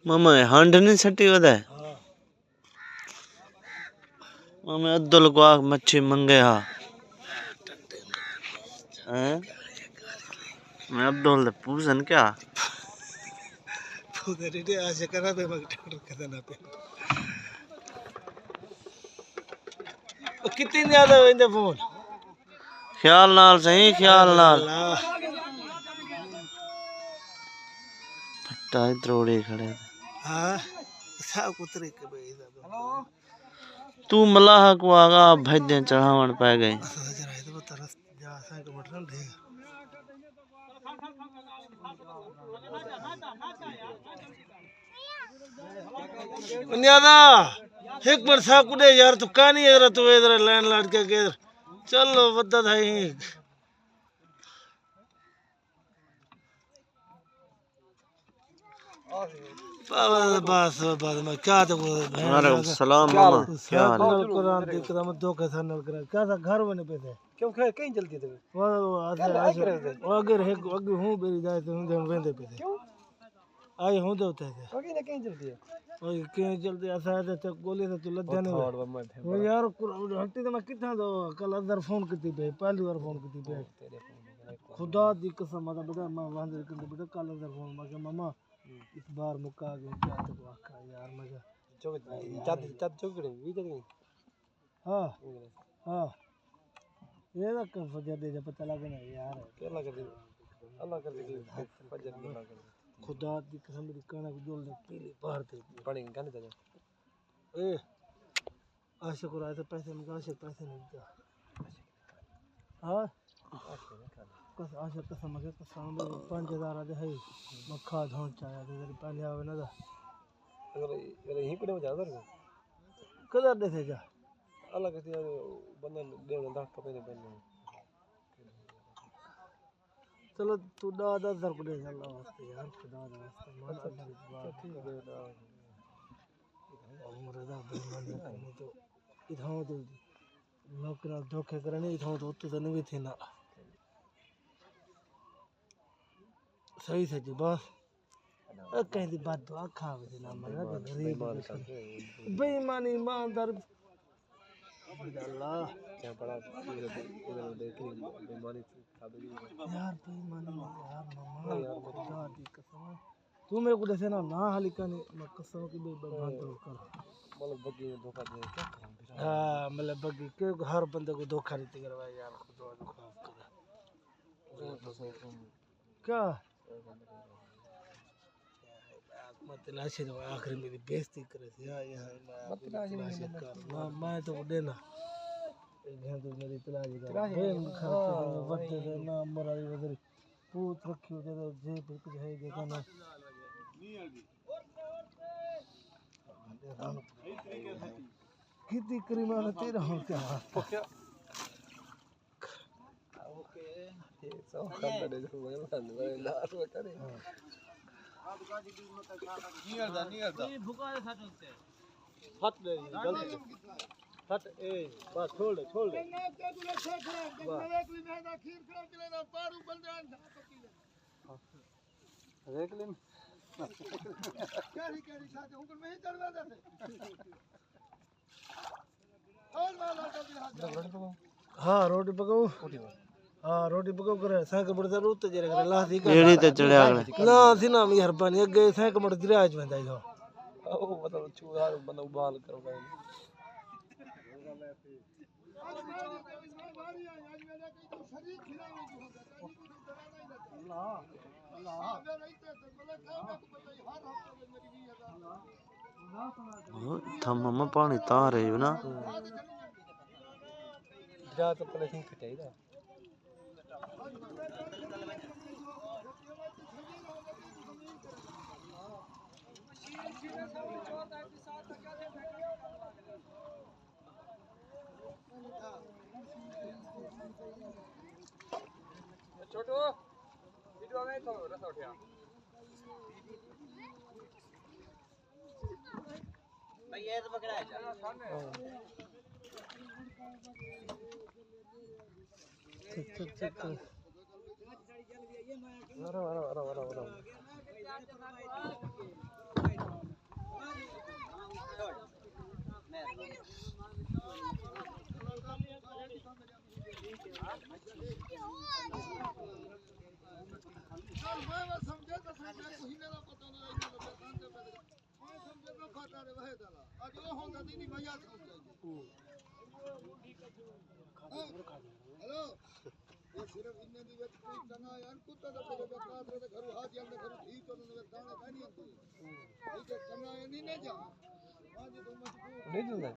मामा हांड नहीं सटी वदा मामा अब्दुल को आख मच्छी मंगे हा हैं मैं अब्दुल दे पूछन क्या पूछन रे आज करा पे मग डॉक्टर कदा ना पे कितनी ज्यादा वेंदे फोन ख्याल नाल सही ख्याल नाल फट्टा त्रोड़े खड़े हां सा कुतरे के बे तू मलाह को आगा भजन चढ़ावण पै गए जरा तो तरस जा सा के मटन दे न्यादा एक बार सा कुडे यार तू कहानी अगर तू इधर लैंड लड़ के चलो वद्दा था ही बस बस मैं क्या तो वालेकुम सलाम मामा क्या हाल है कुरान देख रहा मैं दो के साथ नल करा क्या था घर बने पे थे क्यों कहीं जल्दी थे वो अगर है अगर हूं बेरी जाए तो हम वेंदे पे थे आई हूं तो थे ओके ना कहीं जल्दी है ओए कहीं जल्दी ऐसा है तो गोली से तू लद्दा नहीं वो यार हट्टी तो मैं कितना दो कल अंदर फोन की पे पहली बार फोन की पे खुदा दी कसम मैं बेटा मैं वहां कर बेटा कल अंदर फोन मैं मामा इस बार मुक्का गया क्या तो आखा यार मजा चौक चत चौक भी चल गई हां हां ये ना कब फजर दे पता लगे ना यार क्या लगा दे अल्लाह कर दे फजर में लगा खुदा दी कसम मेरी काना को जोल पीली बाहर दे पानी गन दे ए आशिक को आए तो पैसे में आशिक पैसे नहीं दिया हां कस आशिक कसम के कसम 5000 दे है मक्खा धोन चाया दे पहले आवे ना अगर यहीं पे जा कर कदर दे से जा अलग से बंदा देना 10 का पहले पहले चलो तू 10,000 को दे अल्लाह वास्ते यार खुदा वास्ते मान ठीक है ना उम्र दा बेईमान नहीं तो इधर तो नौकरा धोखे करने इधर तो तो नहीं थे ना सही से जी बस कहीं दी बात तो आखा वे ना मरा गरीब बेईमानी ईमानदार अल्लाह क्या बड़ा इधर देखी बेईमानी यार बेईमानी यार मामा यार खुदा दी कसम तू मेरे को दसे ना हलिका नहीं मैं कसम की बेईमान तो कर मतलब बग्गी ने धोखा दे क्या हां मतलब बग्गी के हर बंदे को धोखा नहीं करवा यार खुदा को माफ कर क्या मतलाशी ने आखिर मेरी बेइज्जती करे यार यहाँ मतलाशी कर मैं तो देना घंटे मेरी तलाश का बेन खर्च वक्त से ना मराई वगैरह पूत रखी हो जाए जे कुछ है देखा ना कितनी करीमा ने तेरा हो क्या ओके ये सब खाना दे जो मैं लास्ट में करे नहीं भूखा है साथ हट दे गलती हट ए बस छोड़ दे मैं तो तुझे से खड़ा एक ली मैं खीर खड़ा चले ना पारू बंदे देख ले क्या साथ हूं मैं ही चलवा दे और माला जल्दी हाथ हां रोटी पकाओ हां रोटी पकाओ करे साक बड़ जरूरत जे करे लासी का एड़ी ते चढ़या ना थी ना मेहरबानी अगे साक बड़ दरिया च वेंदा हो ओ मतलब चूहा बंदा उबाल करो थम मम्मा पानी तां रहे हो ना जा तो पहले ठीक चाहिए छोटू वीडियो में तो रस उठया भाई ये तो पकड़ा है चल वारा समझे तो कोई मेरा पता नहीं समझे तो खाता रे वह दला आज वो होता नहीं भैया हेलो ये सिर्फ इन्ने दी वेच कोई चंगा यार कुत्ता तो तेरे बेकार रे घर हाथ यार घर ठीक तो ने दाने कानी आती ठीक है चंगा नहीं जा आज तो मजबूर नहीं दूंगा